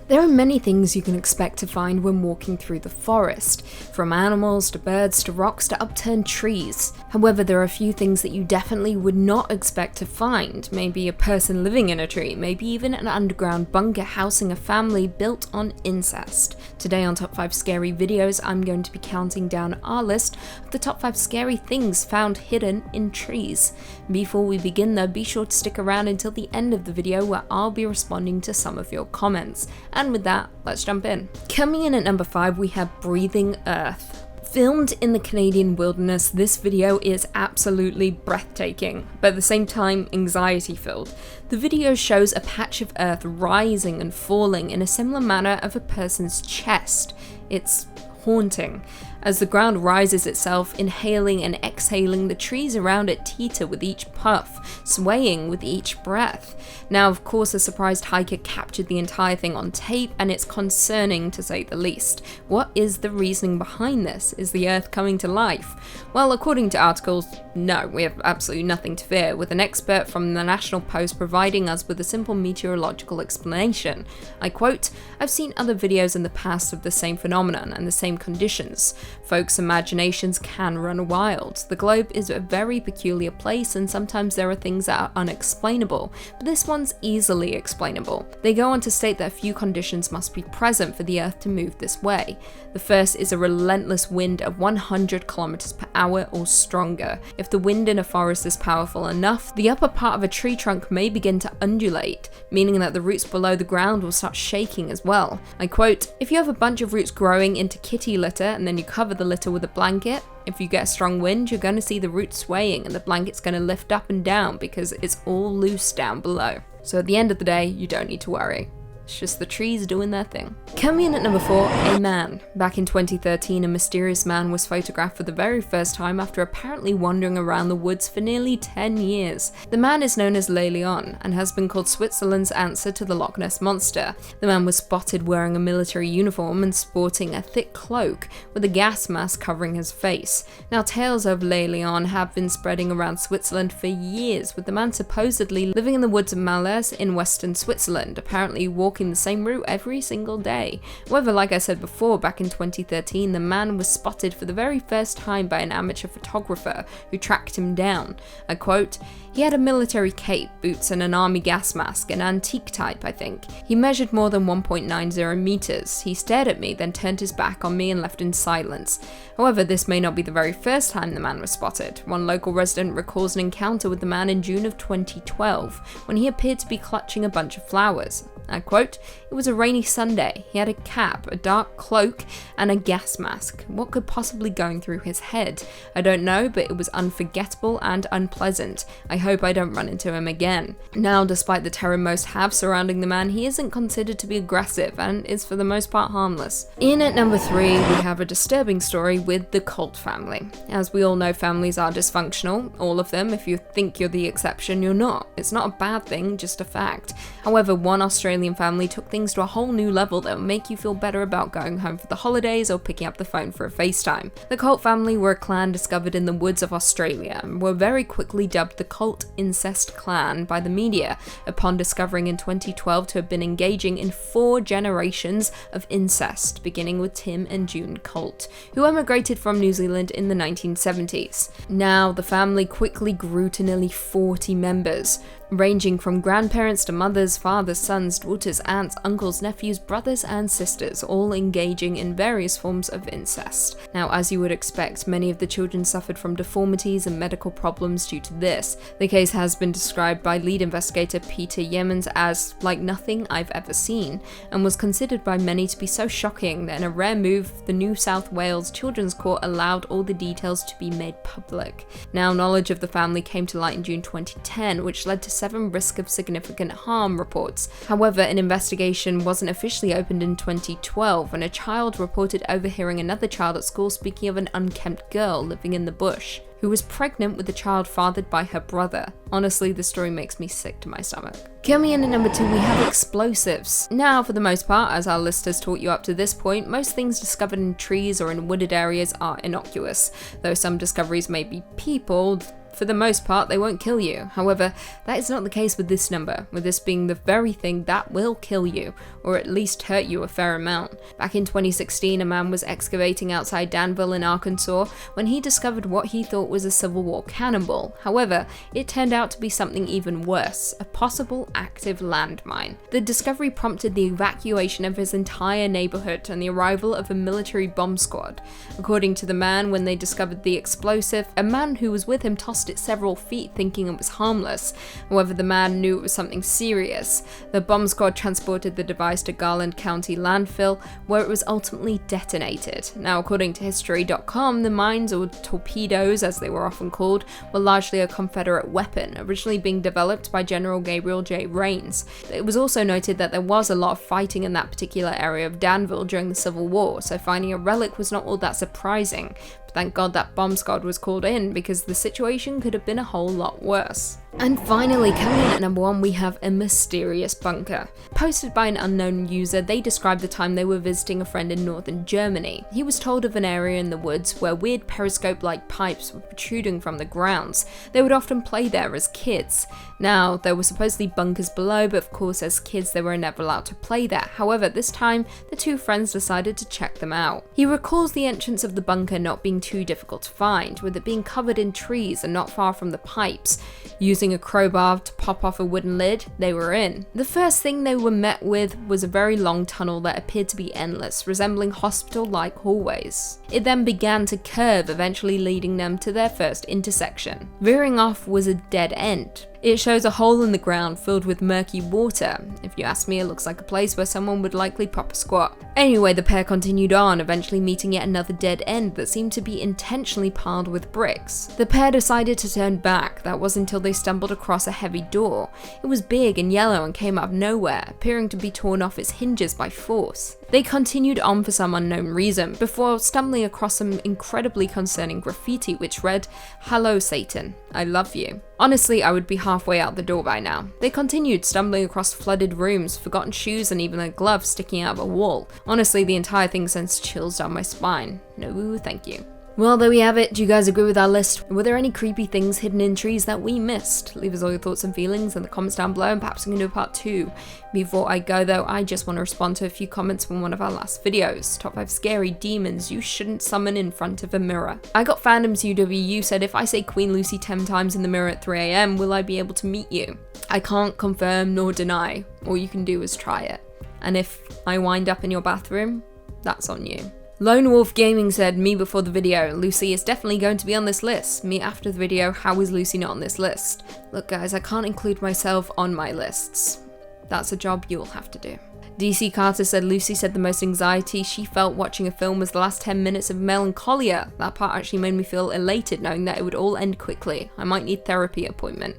There are many things you can expect to find when walking through the forest, from animals to birds to rocks to upturned trees. However, there are a few things that you definitely would not expect to find. Maybe a person living in a tree, maybe even an underground bunker housing a family built on incest. Today on Top 5 Scary Videos, I'm going to be counting down our list of the top 5 scary things found hidden in trees. Before we begin though, be sure to stick around until the end of the video where I'll be responding to some of your comments. And with that, let's jump in. Coming in at number 5, we have Breathing Earth. Filmed in the Canadian wilderness, this video is absolutely breathtaking, but at the same time anxiety-filled. The video shows a patch of earth rising and falling in a similar manner of a person's chest. It's haunting. As the ground rises itself, inhaling and exhaling, the trees around it teeter with each puff, swaying with each breath. Now, of course, a surprised hiker captured the entire thing on tape, and it's concerning to say the least. What is the reasoning behind this? Is the Earth coming to life? Well, according to articles, no, we have absolutely nothing to fear, with an expert from the National Post providing us with a simple meteorological explanation. I quote, "I've seen other videos in the past of the same phenomenon and the same conditions. Folks' imaginations can run wild. The globe is a very peculiar place, and sometimes there are things that are unexplainable, but this one's easily explainable." They go on to state that a few conditions must be present for the Earth to move this way. The first is a relentless wind of 100 kilometers per hour or stronger. If the wind in a forest is powerful enough, the upper part of a tree trunk may begin to undulate, meaning that the roots below the ground will start shaking as well. I quote, "If you have a bunch of roots growing into kitty litter and then you cover the litter with a blanket, if you get a strong wind, you're going to see the roots swaying and the blanket's going to lift up and down because it's all loose down below. So at the end of the day, you don't need to worry. It's just the trees doing their thing." Coming in at number 4, a man. Back in 2013, a mysterious man was photographed for the very first time after apparently wandering around the woods for nearly 10 years. The man is known as Le Lion and has been called Switzerland's answer to the Loch Ness Monster. The man was spotted wearing a military uniform and sporting a thick cloak with a gas mask covering his face. Now, tales of Le Lion have been spreading around Switzerland for years, with the man supposedly living in the woods of Malers in western Switzerland, apparently walking the same route every single day. However, like I said before, back in 2013, the man was spotted for the very first time by an amateur photographer who tracked him down. I quote, "He had a military cape, boots and an army gas mask, an antique type, I think. He measured more than 1.90 meters. He stared at me, then turned his back on me and left in silence." However, this may not be the very first time the man was spotted. One local resident recalls an encounter with the man in June of 2012, when he appeared to be clutching a bunch of flowers. I quote, "It was a rainy Sunday. He had a cap, a dark cloak, and a gas mask. What could possibly going through his head? I don't know, but it was unforgettable and unpleasant. I hope I don't run into him again." Now, despite the terror most have surrounding the man, he isn't considered to be aggressive and is for the most part harmless. In at number 3, we have a disturbing story with the Colt family. As we all know, families are dysfunctional, all of them. If you think you're the exception, you're not. It's not a bad thing, just a fact. However, one Australian family took things to a whole new level that will make you feel better about going home for the holidays or picking up the phone for a FaceTime. The Colt family were a clan discovered in the woods of Australia and were very quickly dubbed the Colt Incest Clan by the media, upon discovering in 2012 to have been engaging in 4 generations of incest, beginning with Tim and June Colt, who emigrated from New Zealand in the 1970s. Now, the family quickly grew to nearly 40 members, ranging from grandparents to mothers, fathers, sons, daughters, aunts, uncles, nephews, brothers and sisters, all engaging in various forms of incest. Now, as you would expect, many of the children suffered from deformities and medical problems due to this. The case has been described by lead investigator Peter Yemens as like nothing I've ever seen, and was considered by many to be so shocking that in a rare move, the New South Wales Children's Court allowed all the details to be made public. Now, knowledge of the family came to light in June 2010, which led to 7 risk of significant harm reports. However, an investigation wasn't officially opened in 2012 when a child reported overhearing another child at school speaking of an unkempt girl living in the bush, who was pregnant with a child fathered by her brother. Honestly, this story makes me sick to my stomach. Coming in at number 2, we have explosives. Now, for the most part, as our list has taught you up to this point, most things discovered in trees or in wooded areas are innocuous, though some discoveries may be people, for the most part, they won't kill you. However, that is not the case with this number, with this being the very thing that will kill you, or at least hurt you a fair amount. Back in 2016, a man was excavating outside Danville in Arkansas when he discovered what he thought was a Civil War cannonball. However, it turned out to be something even worse, a possible active landmine. The discovery prompted the evacuation of his entire neighborhood and the arrival of a military bomb squad. According to the man, when they discovered the explosive, a man who was with him tossed it several feet thinking it was harmless. However, the man knew it was something serious. The bomb squad transported the device to Garland County landfill, where it was ultimately detonated. Now, according to History.com, the mines, or torpedoes as they were often called, were largely a Confederate weapon, originally being developed by General Gabriel J. Rains. It was also noted that there was a lot of fighting in that particular area of Danville during the Civil War, so finding a relic was not all that surprising. But thank God that bomb squad was called in, because the situation could have been a whole lot worse. And finally, coming in at number 1, we have a mysterious bunker. Posted by an unknown user, they described the time they were visiting a friend in northern Germany. He was told of an area in the woods where weird periscope-like pipes were protruding from the grounds. They would often play there as kids. Now, there were supposedly bunkers below, but of course as kids they were never allowed to play there. However, this time, the two friends decided to check them out. He recalls the entrance of the bunker not being too difficult to find, with it being covered in trees and not far from the pipes. Using a crowbar to pop off a wooden lid, they were in. The first thing they were met with was a very long tunnel that appeared to be endless, resembling hospital-like hallways. It then began to curve, eventually leading them to their first intersection. Veering off was a dead end. It shows a hole in the ground filled with murky water. If you ask me, it looks like a place where someone would likely pop a squat. Anyway, the pair continued on, eventually meeting yet another dead end that seemed to be intentionally piled with bricks. The pair decided to turn back. That was until they stumbled across a heavy door. It was big and yellow and came out of nowhere, appearing to be torn off its hinges by force. They continued on for some unknown reason, before stumbling across some incredibly concerning graffiti which read, "Hello Satan, I love you." Honestly, I would be halfway out the door by now. They continued, stumbling across flooded rooms, forgotten shoes and even a glove sticking out of a wall. Honestly, the entire thing sends chills down my spine. No, thank you. Well, there we have it. Do you guys agree with our list? Were there any creepy things hidden in trees that we missed? Leave us all your thoughts and feelings in the comments down below, and perhaps we can do a part 2. Before I go though, I just want to respond to a few comments from one of our last videos. Top 5 scary demons you shouldn't summon in front of a mirror. I got Fandoms UWU said, if I say Queen Lucy 10 times in the mirror at 3 AM, will I be able to meet you? I can't confirm nor deny. All you can do is try it. And if I wind up in your bathroom, that's on you. Lone Wolf Gaming said, me before the video, Lucy is definitely going to be on this list. Me after the video, how is Lucy not on this list? Look guys, I can't include myself on my lists. That's a job you'll have to do. DC Carter said, Lucy said the most anxiety she felt watching a film was the last 10 minutes of Melancholia. That part actually made me feel elated knowing that it would all end quickly. I might need a therapy appointment.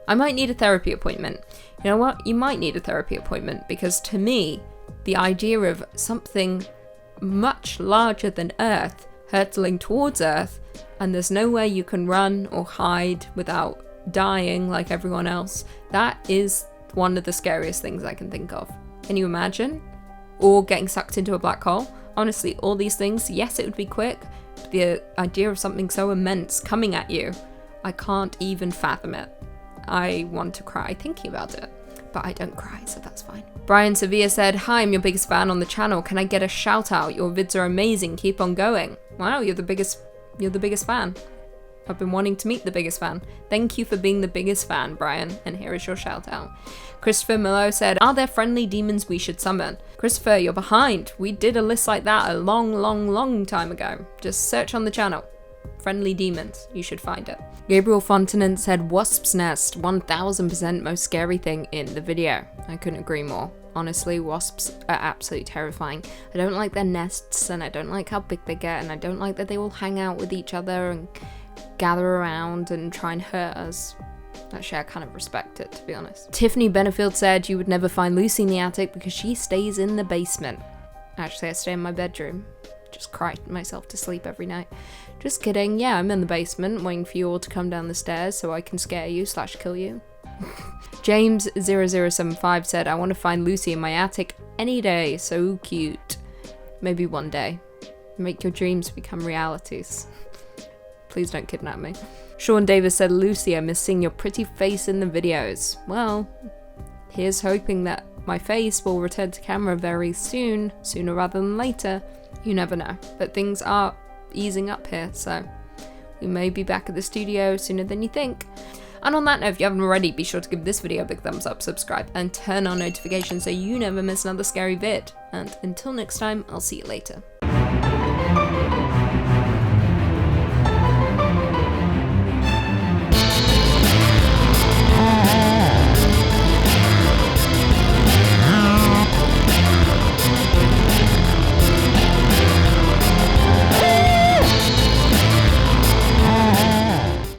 You know what? You might need a therapy appointment, because to me, the idea of something much larger than Earth hurtling towards Earth, and there's nowhere you can run or hide without dying like everyone else, that is one of the scariest things I can think of. Can you imagine? Or getting sucked into a black hole? Honestly, all these things, yes, it would be quick, but the idea of something so immense coming at you, I can't even fathom it. I want to cry thinking about it, but I don't cry, so that's fine. Brian Sevilla said, hi, I'm your biggest fan on the channel. Can I get a shout out? Your vids are amazing. Keep on going. Wow, you're the biggest fan. I've been wanting to meet the biggest fan. Thank you for being the biggest fan, Brian, and here is your shout out. Christopher Milo said, are there friendly demons we should summon? Christopher, you're behind. We did a list like that a long time ago. Just search on the channel. Friendly demons, you should find it. Gabriel Fontenant said, wasp's nest, 1000% most scary thing in the video. I couldn't agree more. Honestly, wasps are absolutely terrifying. I don't like their nests, and I don't like how big they get, and I don't like that they all hang out with each other and gather around and try and hurt us. Actually, I kind of respect it, to be honest. Tiffany Benefield said, you would never find Lucy in the attic because she stays in the basement. Actually, I stay in my bedroom. Just cry myself to sleep every night. Just kidding, yeah, I'm in the basement waiting for you all to come down the stairs so I can scare you / kill you. James 0075 said, I want to find Lucy in my attic any day, so cute. Maybe one day. Make your dreams become realities. Please don't kidnap me. Sean Davis said, Lucy, I miss seeing your pretty face in the videos. Well, here's hoping that my face will return to camera very soon, sooner rather than later. You never know. But things are easing up here, so we may be back at the studio sooner than you think. And on that note, if you haven't already, be sure to give this video a big thumbs up, subscribe, and turn on notifications so you never miss another scary vid. And until next time, I'll see you later.